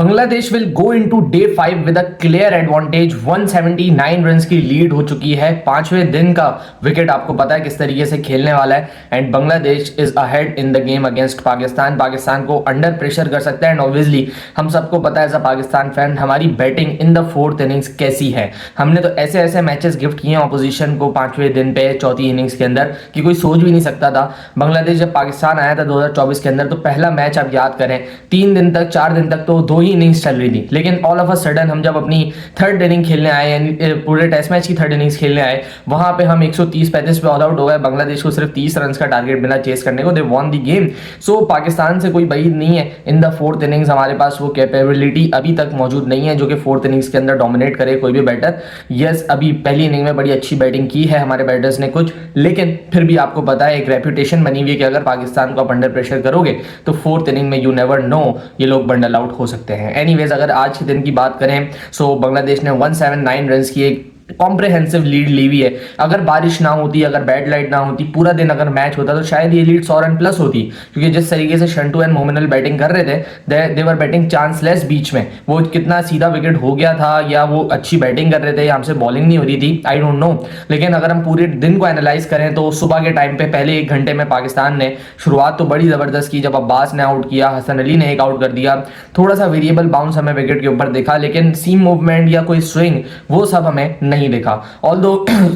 Bangladesh will go into day 5 with a clear advantage. 179 runs की lead हो चुकी है। पांचवें दिन का विकेट आपको पता है किस तरीके से खेलने वाला है and Bangladesh is ahead in the game against Pakistan. Pakistan को अंडर प्रेशर कर सकता है एंड ऑब्वियसली हम सबको पता है एज अ पाकिस्तान फैन हमारी batting in the fourth innings कैसी है। हमने तो ऐसे ऐसे मैचेस गिफ्ट किए हैं ऑपोजिशन को पांचवें दिन पे चौथी इनिंग्स के अंदर कि कोई सोच भी नहीं सकता था। बांग्लादेश जब पाकिस्तान आया था 2024 के अंदर तो पहला मैच आप याद करें 4 दिन तक तो 2 ही इनिंग्स चल रही थी, लेकिन ऑल ऑफ अ सडन हम जब अपनी थर्ड इनिंग खेलने आए यानी पूरे टेस्ट मैच की थर्ड इनिंग्स खेलने आए वहां पे हम 130-35 पे ऑल आउट हो गए। बांग्लादेश को सिर्फ 30 रन का टारगेट मिला चेस करने को। They won the game. So Pakistan से कोई बईद नहीं है इन द फोर्थ इनिंग्स। हमारे पास वो कैपेबिलिटी अभी तक मौजूद नहीं है जो कि फोर्थ इनिंग्स के अंदर डोमिनेट करे कोई भी बैटर। यस, अभी पहली इनिंग में बड़ी अच्छी बैटिंग की है हमारे बैटर्स ने कुछ, लेकिन फिर भी आपको पता है एक रेपुटेशन बनी हुई है कि अगर पाकिस्तान को आप अंडर प्रेशर करोगे तो फोर्थ इनिंग में यू नेवर नो ये लोग बंडल आउट हो सकते हैं। एनीवेज अगर आज के दिन की बात करें सो बांग्लादेश ने 179 रन की एक कॉम्प्रिहेंसिव लीड ली हुई है। अगर बारिश ना होती, अगर बैड लाइट ना होती, पूरा दिन अगर मैच होता तो शायद ये लीड 100 रन प्लस होती, क्योंकि जिस तरीके से शंटू एंड मोमिनल बैटिंग कर रहे थे दे वर बैटिंग चांसलेस बीच में। वो कितना सीधा विकेट हो गया था या वो अच्छी बैटिंग कर रहे थे या हमसे बॉलिंग नहीं हो रही थी, आई डोंट नो। लेकिन अगर हम पूरे दिन को एनालाइज करें तो सुबह के टाइम पे पहले 1 घंटे में पाकिस्तान ने शुरुआत तो बड़ी जबरदस्त की। जब अब्बास ने आउट किया, हसन अली ने एक आउट कर दिया, थोड़ा सा वेरिएबल बाउंस हमें विकेट के ऊपर दिखा, लेकिन सीम मूवमेंट या कोई स्विंग वो सब हमें नहीं दिखा। ऑल्दो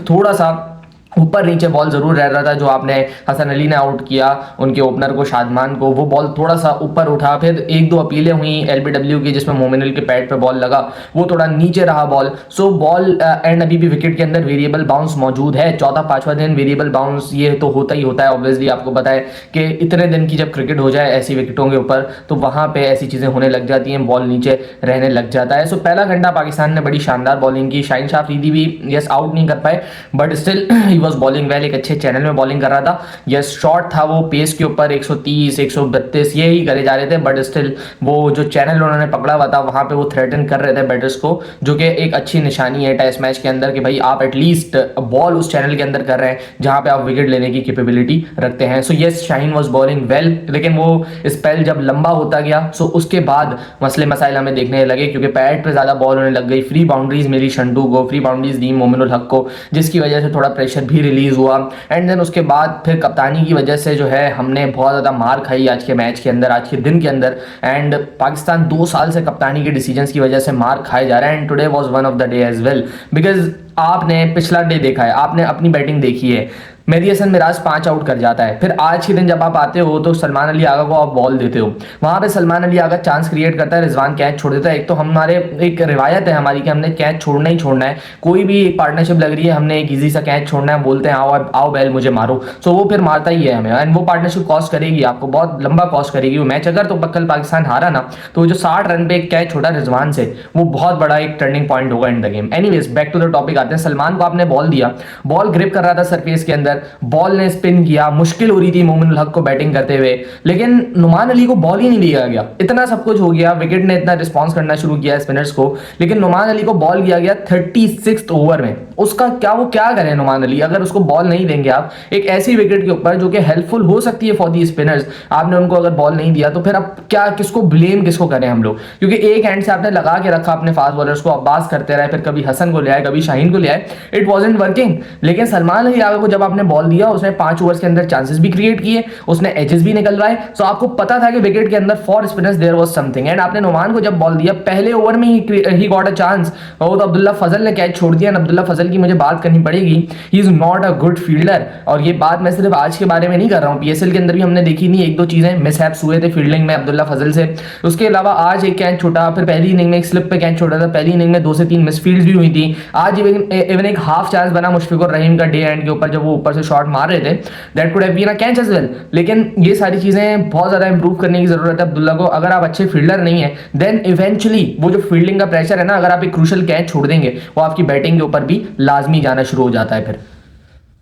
थोड़ा सा ऊपर नीचे बॉल जरूर रह रहा था। जो आपने हसन अली ने आउट किया उनके ओपनर को, शादमान को, वो बॉल थोड़ा सा ऊपर उठा। फिर 1-2 अपीलें हुई एलबीडब्ल्यू की जिसमें मोमिनल के पैड पे बॉल लगा, वो थोड़ा नीचे रहा बॉल। सो बॉल एंड अभी भी विकेट के अंदर वेरिएबल बाउंस मौजूद है। चौथा पांचवा दिन वेरिएबल बाउंस ये तो होता ही होता है। ऑब्वियसली आपको पता है कि इतने दिन की जब क्रिकेट हो जाए ऐसी विकेटों के ऊपर तो वहां पे ऐसी चीजें होने लग जाती हैं, बॉल नीचे रहने लग जाता है। सो पहला घंटा पाकिस्तान ने बड़ी शानदार बॉलिंग की। शाहीन शाह अफरीदी भी यस आउट नहीं कर पाए but still he was bowling well, एक अच्छे चैनल में बॉलिंग कर रहा था। यस शॉट था वो पेस के ऊपर 130 132 ये ही करे जा रहे थे बट स्टिल वो जो चैनल उन्होंने पकड़ा हुआ था वहां पे वो थ्रेटन कर रहे थे बैटर्स को, जो कि एक अच्छी निशानी है टेस्ट मैच के अंदर कि भाई आप एटलीस्ट बॉल उस चैनल के अंदर कर रहे हैं जहां पे आप विकेट लेने की कैपेबिलिटी रखते हैं। So yes Shaheen was bowling well, लेकिन वो स्पेल जब लंबा होता गया सो उसके बाद मसले मसाइल हमें देखने लगे क्योंकि पैड पे ज्यादा बॉल होने लग गई। फ्री बाउंड्रीज मिली शंटू को, फ्री बाउंड्रीज दी मोमिनुल हक को, जिसकी वजह से थोड़ा प्रेशर भी रिलीज हुआ। एंड देन उसके बाद फिर कप्तानी की वजह से जो है हमने बहुत ज़्यादा मार खाई आज के मैच के अंदर, आज के दिन के अंदर। एंड पाकिस्तान 2 साल से कप्तानी के डिसीजंस की वजह से मार खाए जा रहा है and today was one of the day as well because आपने पिछला डे देखा है, आपने अपनी बैटिंग देखी है। मेहदी हसन मिराज 5 आउट कर जाता है। फिर आज के दिन जब आप आते हो तो सलमान अली आगा को आप बॉल देते हो, वहां पे सलमान अली आगा चांस क्रिएट करता है, रिजवान कैच छोड़ देता है। एक तो हमारे एक रिवायत है हमारी कि हमने कैच छोड़ना ही छोड़ना है। कोई भी एक पार्टनरशिप लग रही है हमने एक इजी सा कैच छोड़ना है, बोलते हैं आओ आओ बैल मुझे मारो। सो वो फिर मारता ही है हमें एंड वो पार्टनरशिप कॉस्ट करेगी आपको, बहुत लंबा कॉस्ट करेगी वो मैच। अगर तो कल पाकिस्तान हारा ना तो जो 60 रन पे एक कैच छोड़ा रिजवान से वो बहुत बड़ा एक टर्निंग पॉइंट होगा in the game. Anyways back to the topic आते हैं। सलमान को आपने बॉल दिया, बॉल ग्रिप कर रहा था सरफेस के अंदर, बॉल ने स्पिन किया, मुश्किल हो रही थी मोमिनुल हक को बैटिंग करते हुए, लेकिन नुमान अली को बॉल ही नहीं दिया गया। इतना सब कुछ हो गया, विकेट ने इतना रिस्पांस करना शुरू किया स्पिनर्स को, लेकिन नुमान अली को बॉल दिया गया 36th ओवर में। उसका क्या वो क्या करे नुमान अली, अगर उसको बॉल नहीं देंगे आप एक ऐसी विकेट के ऊपर जो कि हेल्पफुल हो सकती है फॉर दी स्पिनर्स, आपने उनको अगर बॉल नहीं दिया तो फिर अब क्या, किसको ब्लेम किसको करें हम लोग, क्योंकि एक हैंड से आपने लगा के रखा अपने फास्ट बॉलर्स को, अब्बास करते रहे, फिर कभी हसन को ले आए, कभी शाहीन को ले आए, इट वाजंट वर्किंग। लेकिन सलमान अली आगा को जब आपने बॉल दिया उसने 5 ओवर्स के अंदर चांसेस भी क्रिएट किए, उसने एजेस भी निकलवाए। सो आपको पता था कि विकेट के अंदर for spinners there was something and आपने नुमान को जब बॉल दिया पहले ओवर में ही गॉट अ चांस। वो तो अब्दुल्ला फजल ने कैच छोड़ दिया। अब्दुल्ला फजल की मुझे बात करनी पड़ेगी, he is not a good fielder. और ये बात मैं सिर्फ आज के बारे में नहीं कर रहा हूँ, पीएसएल के अंदर भी हमने देखी नहीं 1-2 चीजें मिसहैप्स हुए थे फील्डिंग में अब्दुल्ला फजल से। उसके अलावा आज एक कैच छोटा, फिर पहली इनिंग में एक स्लिप पे कैच छोटा था, पहली इनिंग में 2 से 3 मिसफील्ड्स भी हुई थी। आज इवन एक हाफ चांस बना मुशफिकुर रहीम का डे एंड के ऊपर जब वो ऊपर से शॉट मार रहे थे, that could have been a catch as well. लेकिन ये सारी चीजें बहुत ज्यादा इंप्रूव करने की जरूरत है अब्दुल्ला को। अगर आप अच्छे फील्डर नहीं है देन इवेंचुअली वो जो फील्डिंग का प्रेशर है ना, अगर आप एक क्रूशल कैच छोड़ देंगे वो आपकी बैटिंग के ऊपर भी लाजमी जाना शुरू हो जाता है फिर।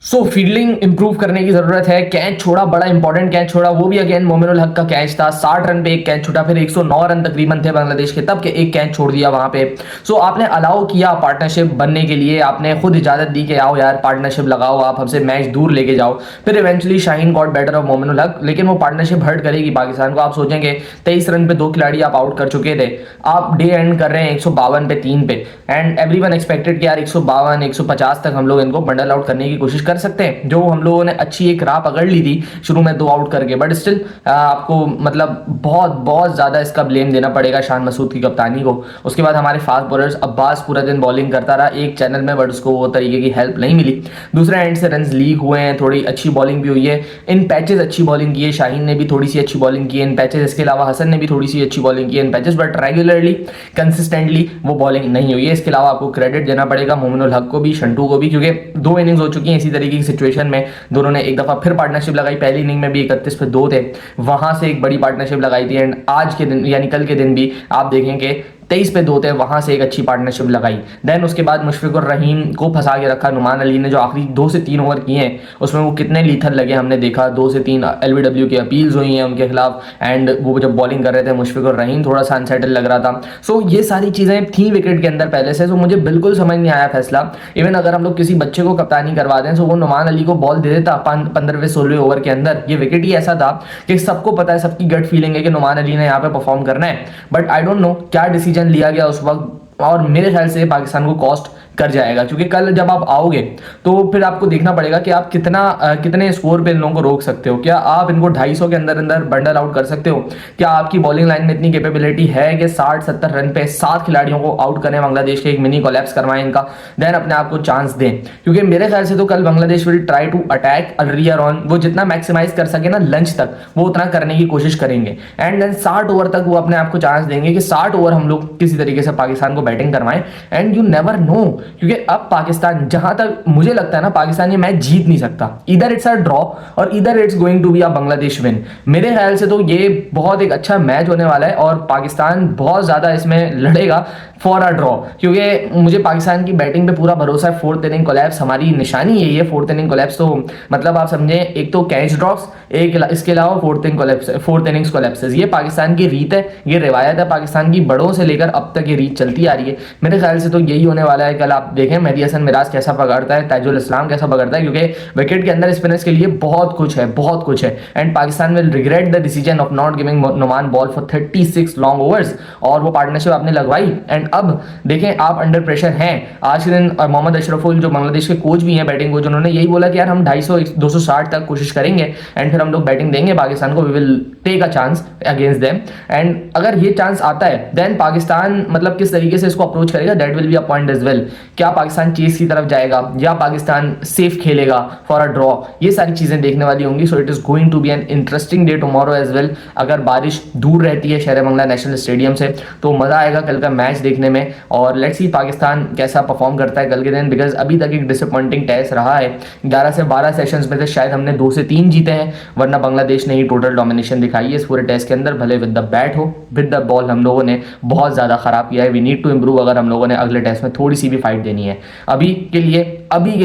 सो फील्डिंग इंप्रूव करने की जरूरत है। कैच छोड़ा, बड़ा इंपॉर्टेंट कैच छोड़ा, वो भी अगेन मोमिनुल हक का कैच था। 60 रन पे एक कैच छूटा, फिर 109 रन तकरीबन थे बांग्लादेश के, तब के एक कैच छोड़ दिया वहां पे। सो आपने अलाउ किया पार्टनरशिप बनने के लिए, आपने खुद इजाजत दी कि आओ यार पार्टनरशिप लगाओ, आप हमसे मैच दूर लेके जाओ। फिर eventually Shaheen got better of Mominul हक, लेकिन वो पार्टनरशिप हर्ट करेगी पाकिस्तान को। आप सोचेंगे 23 रन पे 2 खिलाड़ी आप आउट कर चुके थे, आप डे एंड कर रहे हैं 152 पे 3 पे, एंड एवरीवन एक्सपेक्टेड कि यार 152 150 तक हम लोग इनको बंडल आउट करने की कोशिश कर सकते हैं, जो हम लोगों ने अच्छी एक राह पकड़ ली थी शुरू में 2 आउट करके। बट स्टिल आपको मतलब बहुत बहुत ज्यादा इसका ब्लेम देना पड़ेगा शान मसूद की कप्तानी को। उसके बाद हमारे फास्ट बॉलर्स, अब्बास पूरा दिन बॉलिंग करता रहा एक चैनल में, बट उसको वो तरीके की हेल्प नहीं मिली। दूसरे एंड से रन लीक हुए हैं, थोड़ी अच्छी बॉलिंग भी हुई है, इन पैचेस अच्छी बॉलिंग की है, शाहीन ने भी थोड़ी सी अच्छी बॉलिंग की है इन पैचेस, इसके अलावा हसन ने भी थोड़ी सी अच्छी बॉलिंग की है इन पैचेस, बट रेगुलरली कंसिस्टेंटली वो बॉलिंग नहीं हुई है। इसके अलावा आपको क्रेडिट देना पड़ेगा मोमिनुल हक को भी, शंटू को भी, क्योंकि 2 इनिंग्स हो चुकी हैं इसी तरीके की सिचुएशन में, दोनों ने एक दफा फिर पार्टनरशिप लगाई। पहली इनिंग में भी 31 पे 2 थे, वहां से एक बड़ी पार्टनरशिप लगाई थी, एंड आज के दिन यानी कल के दिन भी आप देखेंगे 23 पे 2 थे, वहां से एक अच्छी पार्टनरशिप लगाई। देन उसके बाद मुशफिकुर रहीम को फंसा के रखा नुमान अली ने, जो आखिरी 2 से 3 ओवर किए हैं उसमें वो कितने लीथल लगे हमने देखा। 2 से 3 LBW की अपील्स हुई हैं उनके खिलाफ, एंड वो जब बॉलिंग कर रहे थे मुशफिकुर रहीम थोड़ा सा अनसेटल लग रहा था। सो ये सारी चीजें थी विकेट के अंदर पहले से, तो मुझे बिल्कुल समझ नहीं आया फैसला। इवन अगर हम लोग किसी बच्चे को कप्तानी करवा दें तो वो नुमान अली को बॉल दे देता 15वें 16वें ओवर के अंदर। ये विकेट ही ऐसा था कि सबको पता है, सबकी गट फीलिंग है कि नुमान अली ने यहाँ पे परफॉर्म करना है, बट आई डोंट नो क्या डिसीजन लिया गया उस वक्त, और मेरे ख्याल से पाकिस्तान को कॉस्ट कर जाएगा। क्योंकि कल जब आप आओगे तो फिर आपको देखना पड़ेगा कि आप कितने स्कोर पे इन लोगों को रोक सकते हो। क्या आप इनको 250 के अंदर अंदर बंडल आउट कर सकते हो? क्या आपकी बॉलिंग लाइन में इतनी कैपेबिलिटी है कि 60-70 रन पे 7 खिलाड़ियों को आउट करें बांग्लादेश के, एक मिनी कोलैप्स करवाएं इनका, देन अपने आप को चांस दें? क्योंकि मेरे ख्याल से तो कल Bangladesh will try to attack earlier on, वो जितना मैक्सिमाइज कर सके ना लंच तक, वो उतना करने की कोशिश करेंगे, एंड देन 60 ओवर तक वो अपने आप को चांस देंगे कि 60 ओवर हम लोग किसी तरीके से पाकिस्तान को बैटिंग करवाएं। एंड यू नेवर नो, क्योंकि अब पाकिस्तान, जहां तक मुझे लगता है ना, पाकिस्तान ये मैच जीत नहीं सकता। इधर इट्स अ ड्रॉ और इधर it's going to be a Bangladesh win. मेरे ख्याल से तो ये बहुत एक अच्छा मैच होने वाला है और पाकिस्तान बहुत ज्यादा इसमें लड़ेगा फॉर अ ड्रॉ, क्योंकि मुझे पाकिस्तान की बैटिंग पे पूरा भरोसा है। 4th इनिंग कोलैप्स हमारी निशानी यही है, 4th इनिंग कोलैप्स। तो मतलब आप समझे, एक तो कैच ड्रॉप्स, एक इसके अलावा 4th इनिंग्स कोलैप्सेस, ये पाकिस्तान की रीत है, ये रिवायत है पाकिस्तान की, बड़ों से लेकर अब तक ये रीत चलती आ रही है। मेरे ख्याल से तो यही होने वाला है। कल आप देखें मेहदी हसन मिराज कैसा पकड़ता है, ताजुल इस्लाम कैसा पकड़ता है, क्योंकि विकेट के अंदर स्पिनर्स के लिए बहुत कुछ है, बहुत कुछ है। And Pakistan will regret the decision of not giving Nauman ball for 36 long overs, और वो पार्टनरशिप आपने लगवाई। एंड अब देखें आप अंडर प्रेशर हैं। आज के दिन मोहम्मद अशरफुल जो बांग्लादेश के कोच भी हैं, बैटिंग कोच, उन्होंने यही बोला कि यार हम 250 260 तक कोशिश करेंगे एंड फिर हम लोग बैटिंग देंगे पाकिस्तान को, we will take a chance against them. And अगर ये चांस आता है देन पाकिस्तान मतलब किस तरीके से इसको अप्रोच करेगा, that will be a point as well. क्या पाकिस्तान चेस की तरफ जाएगा या पाकिस्तान सेफ खेलेगा फॉर अ ड्रॉ, ये सारी चीजें देखने वाली होंगी। So it is going to be an interesting day tomorrow as well. अगर बारिश दूर रहती है शेर बंगला नेशनल स्टेडियम से तो मजा आएगा कल का मैच देखने में, और लेट्स सी पाकिस्तान कैसा परफॉर्म करता है कल के दिन, बिकॉज अभी तक एक डिसअपॉइंटिंग टेस्ट रहा है। 11 से 12 सेशंस में से शायद हमने 2 से 3 जीते हैं, वरना बांग्लादेश ने ही टोटल डोमिनेशन दिखाई है इस पूरे टेस्ट के अंदर। भले विद द बैट हो, विद द बॉल हम लोगों ने बहुत ज्यादा खराब किया है। वी नीड टू इंप्रूव अगर हम लोगों ने अगले टेस्ट में थोड़ी सी भी फाइट देनी है। अभी के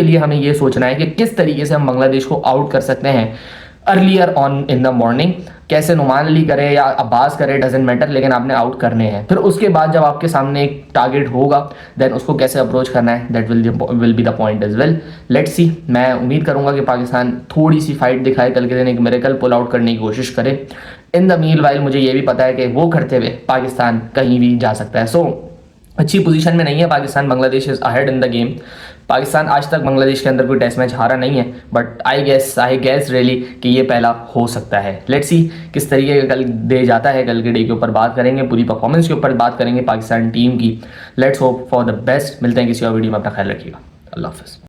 लिए हमें यह सोचना है कि किस तरीके से हम बांग्लादेश को आउट कर सकते हैं earlier on in the morning. कैसे नुमान अली करे या अब्बास करे, डजेंट मैटर, लेकिन आपने आउट करने हैं। फिर उसके बाद जब आपके सामने एक टारगेट होगा देन उसको कैसे अप्रोच करना है, that will be the point as well. Let's see, मैं उम्मीद करूंगा कि पाकिस्तान थोड़ी सी फाइट दिखाए कल के दिन, एक मिरेकल पुल आउट करने की कोशिश करे। इन द मील वाइल मुझे ये भी पता है कि वो करते हुए पाकिस्तान कहीं भी जा सकता है। सो अच्छी पोजीशन में नहीं है Pakistan, Bangladesh is ahead in the game. Pakistan आज तक बांग्लादेश के अंदर कोई टेस्ट मैच हारा नहीं है, बट आई गेस रियली कि ये पहला हो सकता है। लेट्स सी किस तरीके का कल डे जाता है। कल के डे के ऊपर बात करेंगे, पूरी परफॉर्मेंस के ऊपर बात करेंगे पाकिस्तान टीम की। Let's hope for the best. मिलते हैं किसी और वीडियो में, अपना ख्याल रखिएगा। अल्लाह हाफिज़।